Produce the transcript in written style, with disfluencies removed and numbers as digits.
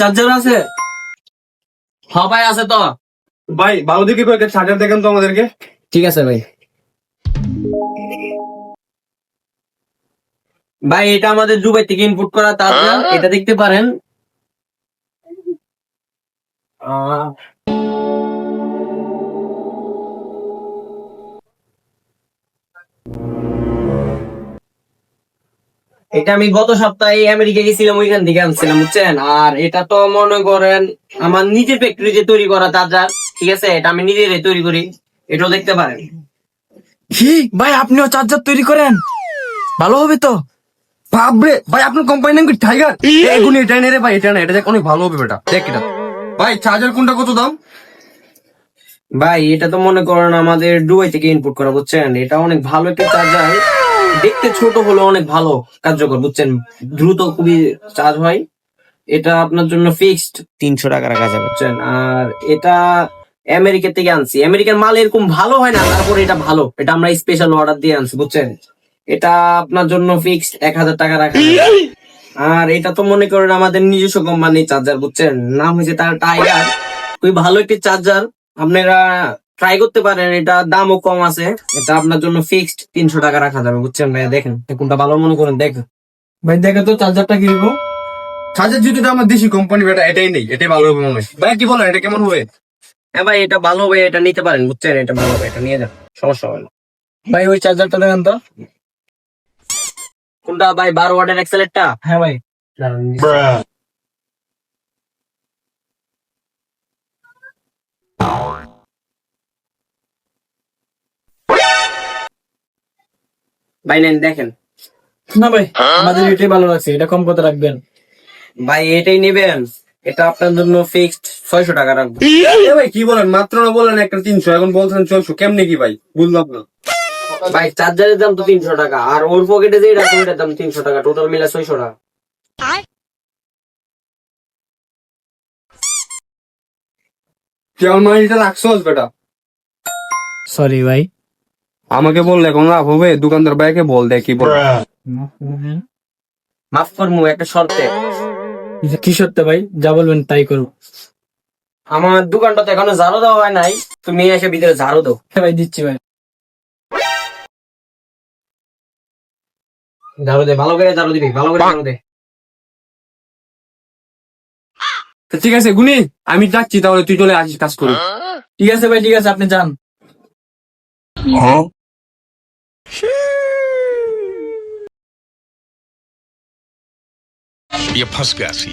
Charger আছে? হ্যাঁ ভাই আছে তো। ভাই ভালো দেখে কয়েকটা চার্জার দেখেন তো আমাদেরকে। ঠিক আছে ভাই। ভাই এটা আমাদের দুবাই থেকে ইনপুট করা চার্জার, এটা দেখতে পারেন। আহ, এটা আমি গত সপ্তাহে আমেরিকা গেছিলাম, ওইখান থেকে আনছিলাম বুঝছেন। আর এটা তো মনে করেন আমার নিজের ফ্যাক্টরিতে তৈরি করা চার্জার, ঠিক আছে। এটা আমি নিজেরাই তৈরি করি, এটাও দেখতে পারেন। কি ভাই, আপনিও চার্জার তৈরি করেন? ভালো হবে তো। বাপরে ভাই, আপনার কোম্পানির নাম কি টাইগার? এগুলো এটা নেই রে ভাই, এটা না, এটা দেখ অনেক ভালো হবে বেটা, দেখ এটা। ভাই চার্জার কোনটা কত দাম? ভাই এটা তো মনে করেন আমাদের দুবাই থেকে ইনপুট করা বুঝছেন। এটা অনেক ভালো একটা চার্জার, দেখতে ছোট হলো অনেক ভালো কার্যকর বুঝছেন, দ্রুত খুবই চার্জ হয়। এটা আপনার জন্য ফিক্সড 300 টাকা রাখা যাবে বুঝছেন। আর এটা আমেরিকা থেকে আনছি, আমেরিকার মাল এরকম ভালো হয় না, তারপরে এটা ভালো, এটা আমরা স্পেশাল অর্ডার দিয়ে আনছি বুঝছেন। এটা আপনার জন্য ফিক্সড 1000 টাকা রাখা যাবে। আর এটা তো মনে করেন আমাদের নিজস্ব কোম্পানির চার্জার বুঝছেন, নাম হয়েছে তার টাইগার। খুবই ভালো একটি চার্জার, আপনারা ট্রাই করতে পারেন, এটা দামও কম আছে। এটা আপনার জন্য ফিক্সড 300 টাকা রাখা যাবে বুঝছেন ভাইয়া। দেখেন কোনটা ভালো মনে করেন দেখেন। ভাই দেখে তো চার্জারটা কিনবো। চার্জার যেহেতু এটা আমার দেশি কোম্পানি বেটা, এটাই নেই, এটাই ভালো হবে মনে হয়। ভাই কি বলেন, এটা কেমন হবে? হ্যাঁ ভাই এটা ভালো হবে, এটা নিতে পারেন বুঝছেন, এটা ভালো হবে, এটা নিয়ে যান, সমস্যা হবে না। ভাই ওই চার্জারটা দেখেন তো। কোনটা ভাই, 12 ওয়াটের এক্সেলেটটা? হ্যাঁ ভাই। ভাই নেন দেখেন। না ভাই, আমাদের এটাই ভালো লাগছে, এটা কম কত রাখবেন? ভাই এটাই নেবেন, এটা আপনার জন্য ফিক্সড 600 টাকা রাখবো। এ ভাই কি বলেন, মাত্র না বললেন একটা 300, এখন বলছেন 600, কেমনে কি ভাই, বুঝলাম না। ভাই চার্জারের দাম তো 300 টাকা, আর ওর পকেটে যে রাখবো এটার দাম 300 টাকা, টোটাল মিলে 600 টাকা। তুই আমার মানিটা রাখছোস বেটা? সরি ভাই। আমাকে বললে এখন লাভ হবে? দোকানদার ভাইকে বল, দেখ কি বল। মাফ করবো একটা শর্তে। কি সত্যি ভাই, যা বলবেন তাই করবো। আমার দোকানটা তো এখনো ঝাড়ু দেওয়া হয় নাই, তুমি এসে ভিতরে ঝাড়ু দাও। হ্যাঁ ভাই, দিচ্ছি ভাই। ঝাড়ু দে, ভালো করে ঝাড়ু দিবি, ভালো করে ঝাড়ু দে। তো ঠিক আছে গুনি, আমি যাচ্ছি, তাহলে তুই চলে আসিস কাজ করি। ঠিক আছে ভাই, ঠিক আছে, আপনি যান। ये फंस गया सी